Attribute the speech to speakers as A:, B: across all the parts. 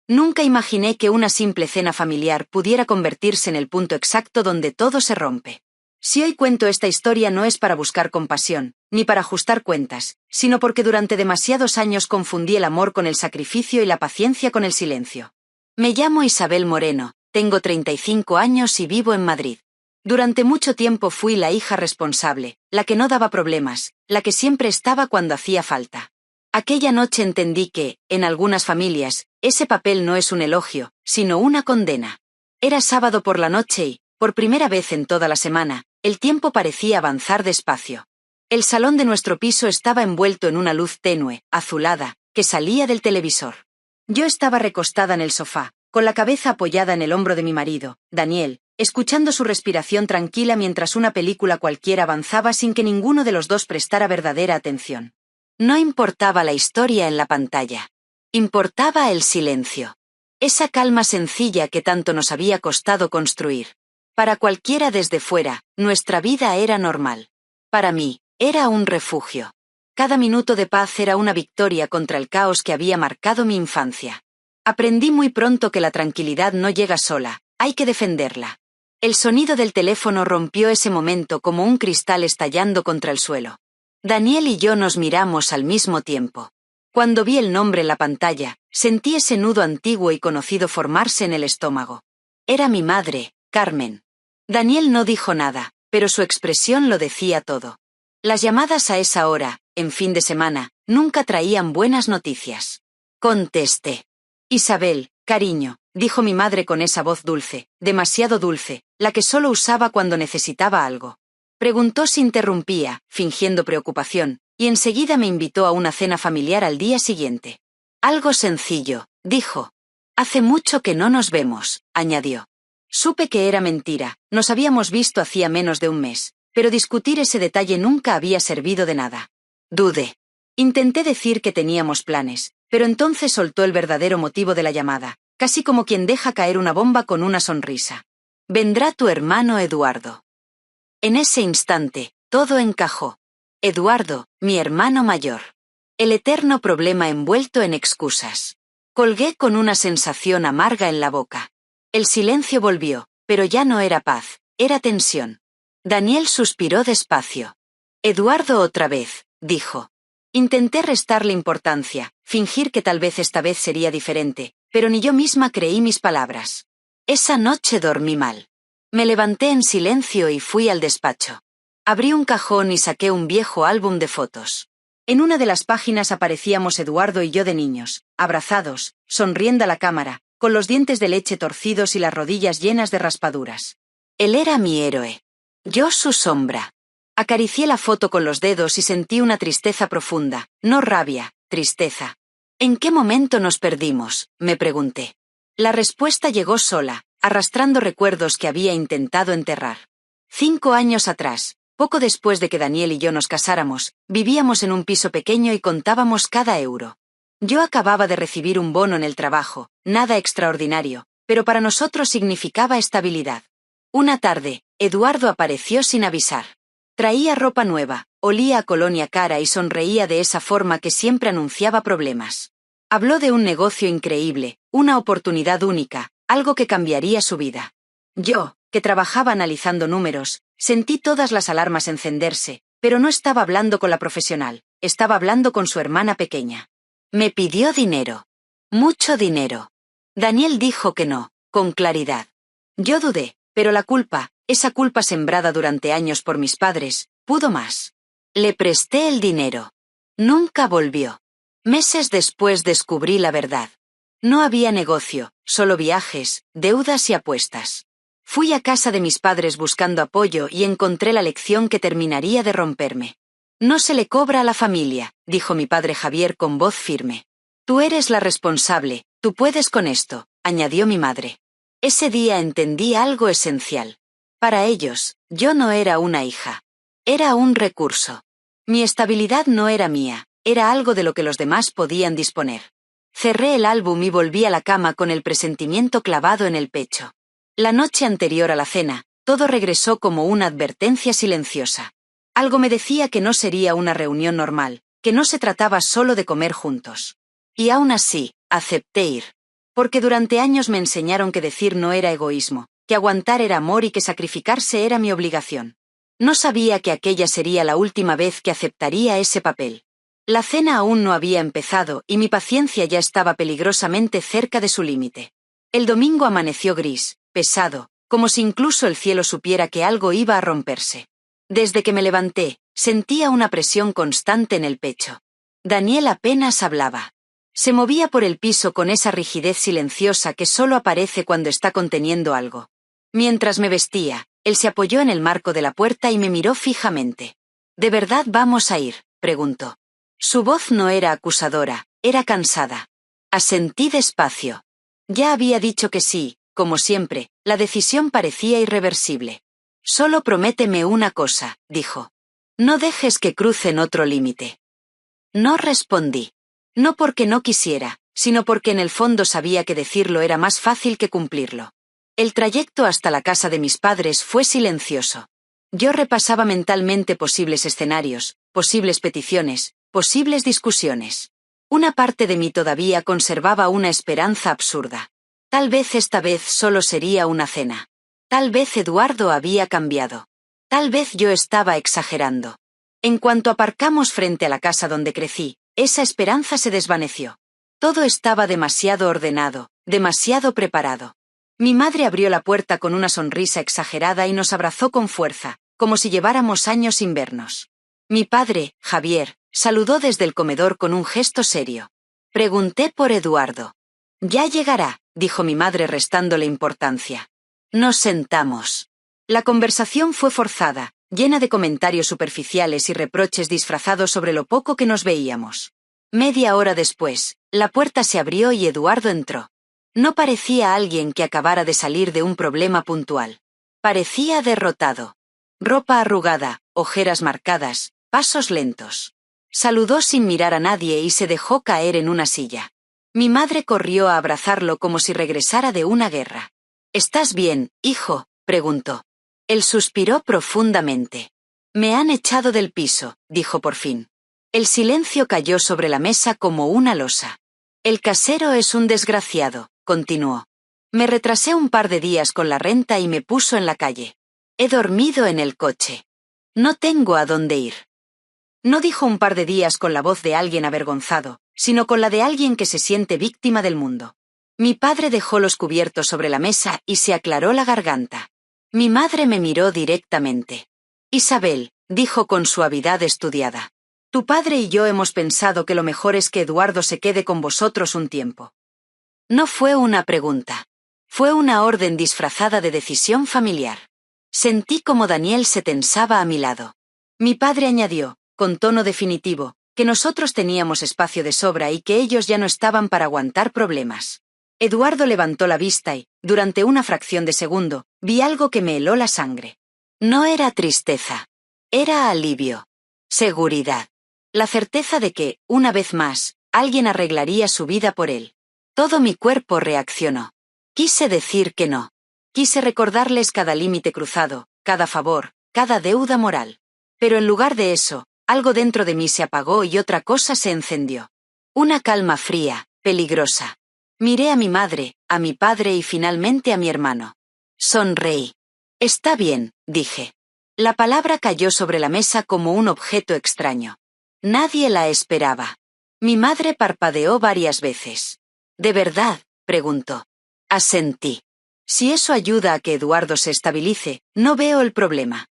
A: Nunca imaginé que una simple cena familiar pudiera convertirse en el punto exacto donde todo se rompe. Si hoy cuento esta historia no es para buscar compasión, ni para ajustar cuentas, sino porque durante demasiados años confundí el amor con el sacrificio y la paciencia con el silencio. Me llamo Isabel Moreno, tengo 35 años y vivo en Madrid. Durante mucho tiempo fui la hija responsable, la que no daba problemas, la que siempre estaba cuando hacía falta. Aquella noche entendí que, en algunas familias, ese papel no es un elogio, sino una condena. Era sábado por la noche y, por primera vez en toda la semana, el tiempo parecía avanzar despacio. El salón de nuestro piso estaba envuelto en una luz tenue, azulada, que salía del televisor. Yo estaba recostada en el sofá, con la cabeza apoyada en el hombro de mi marido, Daniel, escuchando su respiración tranquila mientras una película cualquiera avanzaba sin que ninguno de los dos prestara verdadera atención. No importaba la historia en la pantalla. Importaba el silencio. Esa calma sencilla que tanto nos había costado construir. Para cualquiera desde fuera, nuestra vida era normal. Para mí, era un refugio. Cada minuto de paz era una victoria contra el caos que había marcado mi infancia. Aprendí muy pronto que la tranquilidad no llega sola, hay que defenderla. El sonido del teléfono rompió ese momento como un cristal estallando contra el suelo. Daniel y yo nos miramos al mismo tiempo. Cuando vi el nombre en la pantalla, sentí ese nudo antiguo y conocido formarse en el estómago. Era mi madre, Carmen. Daniel no dijo nada, pero su expresión lo decía todo. Las llamadas a esa hora, en fin de semana, nunca traían buenas noticias. Contesté. Isabel, cariño, dijo mi madre con esa voz dulce, demasiado dulce, la que solo usaba cuando necesitaba algo. Preguntó si interrumpía, fingiendo preocupación, y enseguida me invitó a una cena familiar al día siguiente. Algo sencillo, dijo. Hace mucho que no nos vemos, añadió. Supe que era mentira, nos habíamos visto hacía menos de un mes, pero discutir ese detalle nunca había servido de nada. Dudé. Intenté decir que teníamos planes, pero entonces soltó el verdadero motivo de la llamada, casi como quien deja caer una bomba con una sonrisa. Vendrá tu hermano Eduardo. En ese instante, todo encajó. Eduardo, mi hermano mayor. El eterno problema envuelto en excusas. Colgué con una sensación amarga en la boca. El silencio volvió, pero ya no era paz, era tensión. Daniel suspiró despacio. Eduardo otra vez, dijo. Intenté restarle importancia, fingir que tal vez esta vez sería diferente, pero ni yo misma creí mis palabras. Esa noche dormí mal. Me levanté en silencio y fui al despacho. Abrí un cajón y saqué un viejo álbum de fotos. En una de las páginas aparecíamos Eduardo y yo de niños, abrazados, sonriendo a la cámara, con los dientes de leche torcidos y las rodillas llenas de raspaduras. Él era mi héroe. Yo su sombra. Acaricié la foto con los dedos y sentí una tristeza profunda, no rabia, tristeza. ¿En qué momento nos perdimos?, me pregunté. La respuesta llegó sola, arrastrando recuerdos que había intentado enterrar. 5 años atrás, poco después de que Daniel y yo nos casáramos, vivíamos en un piso pequeño y contábamos cada euro. Yo acababa de recibir un bono en el trabajo, nada extraordinario, pero para nosotros significaba estabilidad. Una tarde, Eduardo apareció sin avisar. Traía ropa nueva, olía a colonia cara y sonreía de esa forma que siempre anunciaba problemas. Habló de un negocio increíble, una oportunidad única, algo que cambiaría su vida. Yo, que trabajaba analizando números, sentí todas las alarmas encenderse, pero no estaba hablando con la profesional, estaba hablando con su hermana pequeña. Me pidió dinero. Mucho dinero. Daniel dijo que no, con claridad. Yo dudé, pero la culpa, esa culpa sembrada durante años por mis padres, pudo más. Le presté el dinero. Nunca volvió. Meses después descubrí la verdad. No había negocio, solo viajes, deudas y apuestas. Fui a casa de mis padres buscando apoyo y encontré la lección que terminaría de romperme. No se le cobra a la familia, dijo mi padre Javier con voz firme. Tú eres la responsable, tú puedes con esto, añadió mi madre. Ese día entendí algo esencial. Para ellos, yo no era una hija. Era un recurso. Mi estabilidad no era mía, era algo de lo que los demás podían disponer. Cerré el álbum y volví a la cama con el presentimiento clavado en el pecho. La noche anterior a la cena, todo regresó como una advertencia silenciosa. Algo me decía que no sería una reunión normal, que no se trataba solo de comer juntos. Y aún así, acepté ir. Porque durante años me enseñaron que decir no era egoísmo, que aguantar era amor y que sacrificarse era mi obligación. No sabía que aquella sería la última vez que aceptaría ese papel. La cena aún no había empezado y mi paciencia ya estaba peligrosamente cerca de su límite. El domingo amaneció gris, pesado, como si incluso el cielo supiera que algo iba a romperse. Desde que me levanté, sentía una presión constante en el pecho. Daniel apenas hablaba. Se movía por el piso con esa rigidez silenciosa que solo aparece cuando está conteniendo algo. Mientras me vestía, él se apoyó en el marco de la puerta y me miró fijamente. ¿De verdad vamos a ir?, preguntó. Su voz no era acusadora, era cansada. Asentí despacio. Ya había dicho que sí, como siempre, la decisión parecía irreversible. Solo prométeme una cosa, dijo. No dejes que crucen otro límite. No respondí. No porque no quisiera, sino porque en el fondo sabía que decirlo era más fácil que cumplirlo. El trayecto hasta la casa de mis padres fue silencioso. Yo repasaba mentalmente posibles escenarios, posibles peticiones, posibles discusiones. Una parte de mí todavía conservaba una esperanza absurda. Tal vez esta vez solo sería una cena. Tal vez Eduardo había cambiado. Tal vez yo estaba exagerando. En cuanto aparcamos frente a la casa donde crecí, esa esperanza se desvaneció. Todo estaba demasiado ordenado, demasiado preparado. Mi madre abrió la puerta con una sonrisa exagerada y nos abrazó con fuerza, como si lleváramos años sin vernos. Mi padre, Javier, saludó desde el comedor con un gesto serio. Pregunté por Eduardo. Ya llegará, dijo mi madre restándole importancia. Nos sentamos. La conversación fue forzada, llena de comentarios superficiales y reproches disfrazados sobre lo poco que nos veíamos. Media hora después, la puerta se abrió y Eduardo entró. No parecía alguien que acabara de salir de un problema puntual. Parecía derrotado. Ropa arrugada, ojeras marcadas, pasos lentos. Saludó sin mirar a nadie y se dejó caer en una silla. Mi madre corrió a abrazarlo como si regresara de una guerra. ¿Estás bien, hijo?, preguntó. Él suspiró profundamente. Me han echado del piso, dijo por fin. El silencio cayó sobre la mesa como una losa. El casero es un desgraciado, continuó. Me retrasé un par de días con la renta y me puso en la calle. He dormido en el coche. No tengo a dónde ir. No dijo un par de días con la voz de alguien avergonzado, sino con la de alguien que se siente víctima del mundo. Mi padre dejó los cubiertos sobre la mesa y se aclaró la garganta. Mi madre me miró directamente. Isabel, dijo con suavidad estudiada. Tu padre y yo hemos pensado que lo mejor es que Eduardo se quede con vosotros un tiempo. No fue una pregunta. Fue una orden disfrazada de decisión familiar. Sentí como Daniel se tensaba a mi lado. Mi padre añadió, con tono definitivo, que nosotros teníamos espacio de sobra y que ellos ya no estaban para aguantar problemas. Eduardo levantó la vista y, durante una fracción de segundo, vi algo que me heló la sangre. No era tristeza. Era alivio. Seguridad. La certeza de que, una vez más, alguien arreglaría su vida por él. Todo mi cuerpo reaccionó. Quise decir que no. Quise recordarles cada límite cruzado, cada favor, cada deuda moral. Pero en lugar de eso, algo dentro de mí se apagó y otra cosa se encendió. Una calma fría, peligrosa. Miré a mi madre, a mi padre y finalmente a mi hermano. Sonreí. Está bien, dije. La palabra cayó sobre la mesa como un objeto extraño. Nadie la esperaba. Mi madre parpadeó varias veces. ¿De verdad?, preguntó. Asentí. Si eso ayuda a que Eduardo se estabilice, no veo el problema.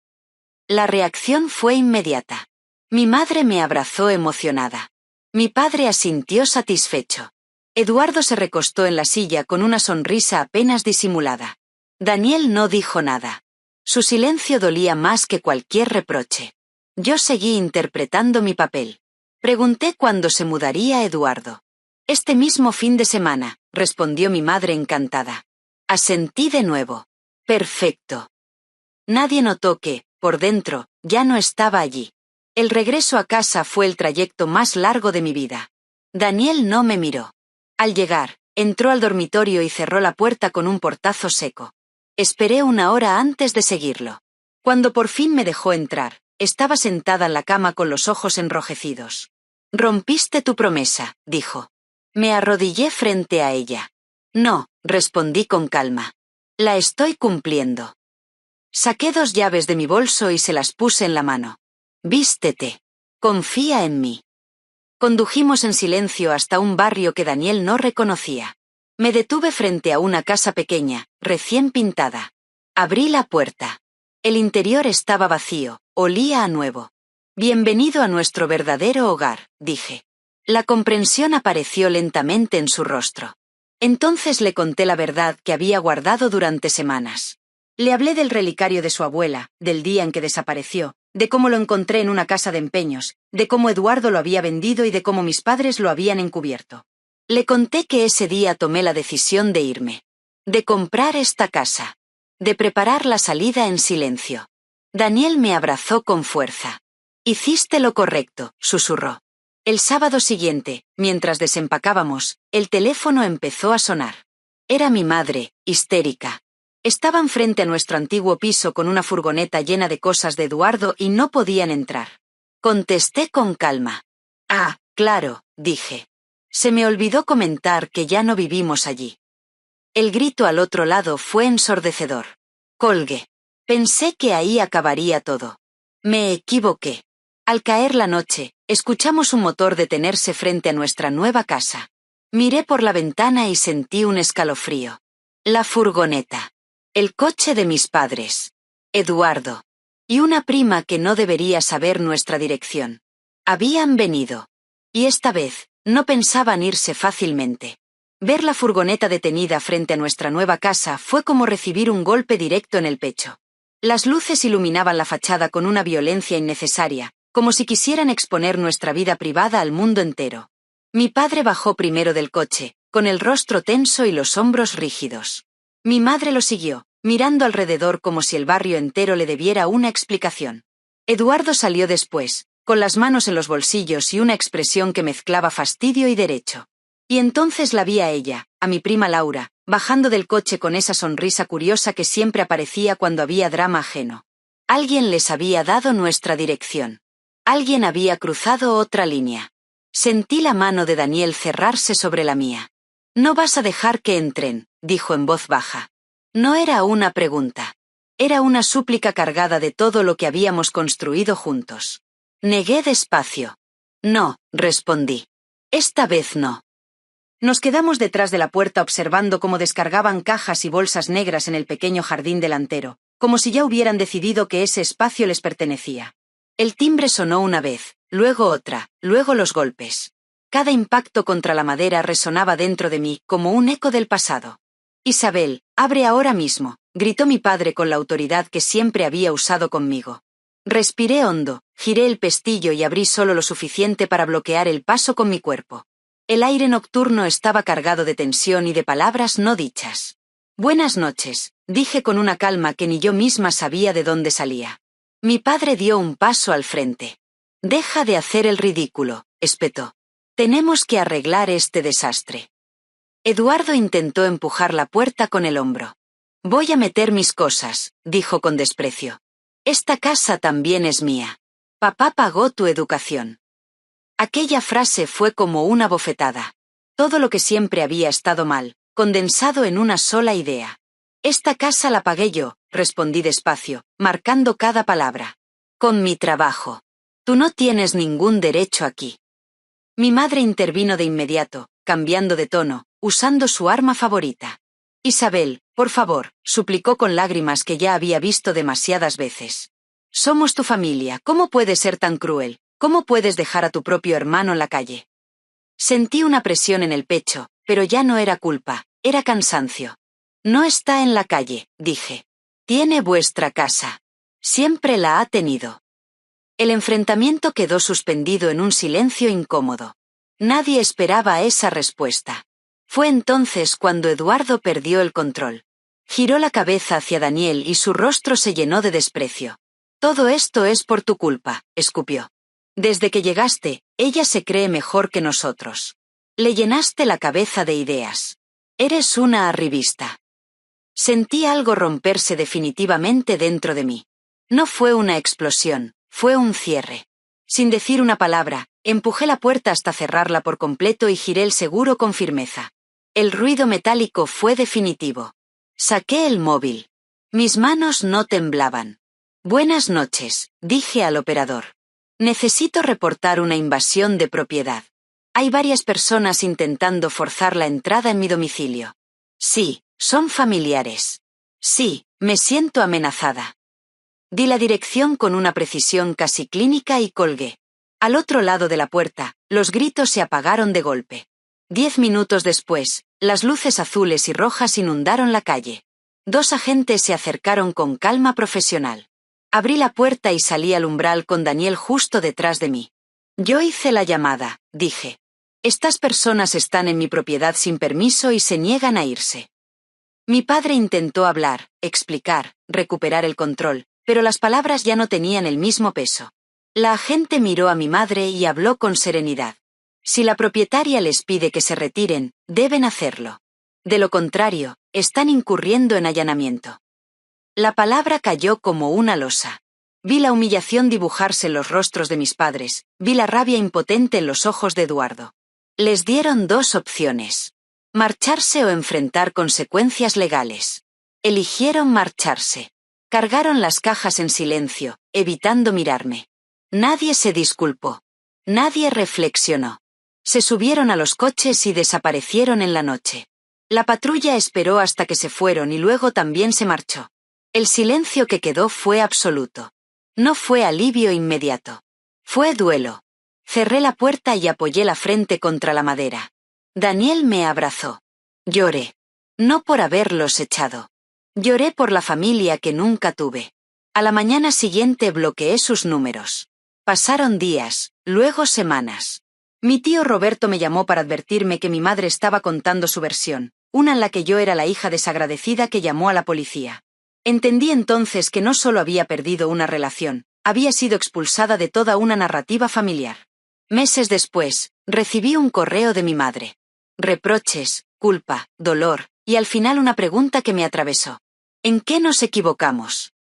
A: La reacción fue inmediata. Mi madre me abrazó emocionada. Mi padre asintió satisfecho. Eduardo se recostó en la silla con una sonrisa apenas disimulada. Daniel no dijo nada. Su silencio dolía más que cualquier reproche. Yo seguí interpretando mi papel. Pregunté cuándo se mudaría Eduardo. Este mismo fin de semana, respondió mi madre encantada. Asentí de nuevo. Perfecto. Nadie notó que, por dentro, ya no estaba allí. El regreso a casa fue el trayecto más largo de mi vida. Daniel no me miró. Al llegar, entró al dormitorio y cerró la puerta con un portazo seco. Esperé una hora antes de seguirlo. Cuando por fin me dejó entrar, estaba sentada en la cama con los ojos enrojecidos. Rompiste tu promesa, dijo. Me arrodillé frente a ella. No, respondí con calma. La estoy cumpliendo. Saqué 2 llaves de mi bolso y se las puse en la mano. Vístete. Confía en mí. Condujimos en silencio hasta un barrio que Daniel no reconocía. Me detuve frente a una casa pequeña, recién pintada. Abrí la puerta. El interior estaba vacío, olía a nuevo. Bienvenido a nuestro verdadero hogar, dije. La comprensión apareció lentamente en su rostro. Entonces le conté la verdad que había guardado durante semanas. Le hablé del relicario de su abuela, del día en que desapareció, de cómo lo encontré en una casa de empeños, de cómo Eduardo lo había vendido y de cómo mis padres lo habían encubierto. Le conté que ese día tomé la decisión de irme. De comprar esta casa. De preparar la salida en silencio. Daniel me abrazó con fuerza. Hiciste lo correcto, susurró. El sábado siguiente, mientras desempacábamos, el teléfono empezó a sonar. Era mi madre, histérica. Estaban frente a nuestro antiguo piso con una furgoneta llena de cosas de Eduardo y no podían entrar. Contesté con calma. Ah, claro, dije. Se me olvidó comentar que ya no vivimos allí. El grito al otro lado fue ensordecedor. Colgué. Pensé que ahí acabaría todo. Me equivoqué. Al caer la noche, escuchamos un motor detenerse frente a nuestra nueva casa. Miré por la ventana y sentí un escalofrío. La furgoneta. El coche de mis padres. Eduardo. Y una prima que no debería saber nuestra dirección. Habían venido. Y esta vez, no pensaban irse fácilmente. Ver la furgoneta detenida frente a nuestra nueva casa fue como recibir un golpe directo en el pecho. Las luces iluminaban la fachada con una violencia innecesaria, como si quisieran exponer nuestra vida privada al mundo entero. Mi padre bajó primero del coche, con el rostro tenso y los hombros rígidos. Mi madre lo siguió, mirando alrededor como si el barrio entero le debiera una explicación. Eduardo salió después, con las manos en los bolsillos y una expresión que mezclaba fastidio y derecho. Y entonces la vi a ella, a mi prima Laura, bajando del coche con esa sonrisa curiosa que siempre aparecía cuando había drama ajeno. Alguien les había dado nuestra dirección. Alguien había cruzado otra línea. Sentí la mano de Daniel cerrarse sobre la mía. No vas a dejar que entren, dijo en voz baja. No era una pregunta. Era una súplica cargada de todo lo que habíamos construido juntos. Negué despacio. No, respondí. Esta vez no. Nos quedamos detrás de la puerta observando cómo descargaban cajas y bolsas negras en el pequeño jardín delantero, como si ya hubieran decidido que ese espacio les pertenecía. El timbre sonó una vez, luego otra, luego los golpes. Cada impacto contra la madera resonaba dentro de mí como un eco del pasado. Isabel, abre ahora mismo, gritó mi padre con la autoridad que siempre había usado conmigo. Respiré hondo, giré el pestillo y abrí solo lo suficiente para bloquear el paso con mi cuerpo. El aire nocturno estaba cargado de tensión y de palabras no dichas. Buenas noches, dije con una calma que ni yo misma sabía de dónde salía. Mi padre dio un paso al frente. Deja de hacer el ridículo, espetó. Tenemos que arreglar este desastre. Eduardo intentó empujar la puerta con el hombro. Voy a meter mis cosas, dijo con desprecio. Esta casa también es mía. Papá pagó tu educación. Aquella frase fue como una bofetada. Todo lo que siempre había estado mal, condensado en una sola idea. Esta casa la pagué yo, respondí despacio, marcando cada palabra. Con mi trabajo. Tú no tienes ningún derecho aquí. Mi madre intervino de inmediato, cambiando de tono, usando su arma favorita. Isabel, por favor, suplicó con lágrimas que ya había visto demasiadas veces. Somos tu familia, ¿cómo puedes ser tan cruel? ¿Cómo puedes dejar a tu propio hermano en la calle? Sentí una presión en el pecho, pero ya no era culpa, era cansancio. No está en la calle, dije. Tiene vuestra casa. Siempre la ha tenido. El enfrentamiento quedó suspendido en un silencio incómodo. Nadie esperaba esa respuesta. Fue entonces cuando Eduardo perdió el control. Giró la cabeza hacia Daniel y su rostro se llenó de desprecio. Todo esto es por tu culpa, escupió. Desde que llegaste, ella se cree mejor que nosotros. Le llenaste la cabeza de ideas. Eres una arribista. Sentí algo romperse definitivamente dentro de mí. No fue una explosión, fue un cierre. Sin decir una palabra, empujé la puerta hasta cerrarla por completo y giré el seguro con firmeza. El ruido metálico fue definitivo. Saqué el móvil. Mis manos no temblaban. Buenas noches, dije al operador. Necesito reportar una invasión de propiedad. Hay varias personas intentando forzar la entrada en mi domicilio. Sí, son familiares. Sí, me siento amenazada. Di la dirección con una precisión casi clínica y colgué. Al otro lado de la puerta, los gritos se apagaron de golpe. 10 minutos después, las luces azules y rojas inundaron la calle. 2 agentes se acercaron con calma profesional. Abrí la puerta y salí al umbral con Daniel justo detrás de mí. Yo hice la llamada, dije. Estas personas están en mi propiedad sin permiso y se niegan a irse. Mi padre intentó hablar, explicar, recuperar el control, pero las palabras ya no tenían el mismo peso. La agente miró a mi madre y habló con serenidad. Si la propietaria les pide que se retiren, deben hacerlo. De lo contrario, están incurriendo en allanamiento. La palabra cayó como una losa. Vi la humillación dibujarse en los rostros de mis padres, vi la rabia impotente en los ojos de Eduardo. Les dieron 2 opciones. Marcharse o enfrentar consecuencias legales. Eligieron marcharse. Cargaron las cajas en silencio, evitando mirarme. Nadie se disculpó. Nadie reflexionó. Se subieron a los coches y desaparecieron en la noche. La patrulla esperó hasta que se fueron y luego también se marchó. El silencio que quedó fue absoluto. No fue alivio inmediato. Fue duelo. Cerré la puerta y apoyé la frente contra la madera. Daniel me abrazó. Lloré. No por haberlos echado. Lloré por la familia que nunca tuve. A la mañana siguiente bloqueé sus números. Pasaron días, luego semanas. Mi tío Roberto me llamó para advertirme que mi madre estaba contando su versión, una en la que yo era la hija desagradecida que llamó a la policía. Entendí entonces que no solo había perdido una relación, había sido expulsada de toda una narrativa familiar. Meses después, recibí un correo de mi madre. Reproches, culpa, dolor, y al final una pregunta que me atravesó. ¿En qué nos equivocamos?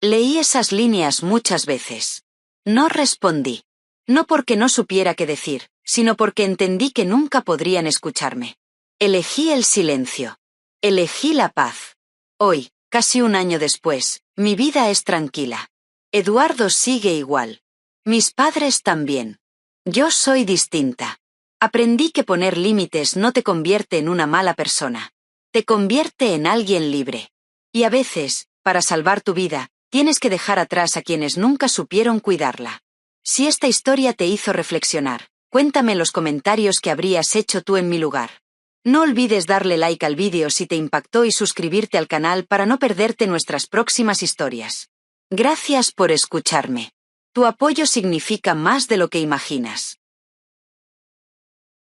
A: Leí esas líneas muchas veces. No respondí. No porque no supiera qué decir, sino porque entendí que nunca podrían escucharme. Elegí el silencio. Elegí la paz. Hoy, casi un año después, mi vida es tranquila. Eduardo sigue igual. Mis padres también. Yo soy distinta. Aprendí que poner límites no te convierte en una mala persona. Te convierte en alguien libre. Y a veces, para salvar tu vida, tienes que dejar atrás a quienes nunca supieron cuidarla. Si esta historia te hizo reflexionar, cuéntame en los comentarios qué habrías hecho tú en mi lugar. No olvides darle like al vídeo si te impactó y suscribirte al canal para no perderte nuestras próximas historias. Gracias por escucharme. Tu apoyo significa más de lo que imaginas.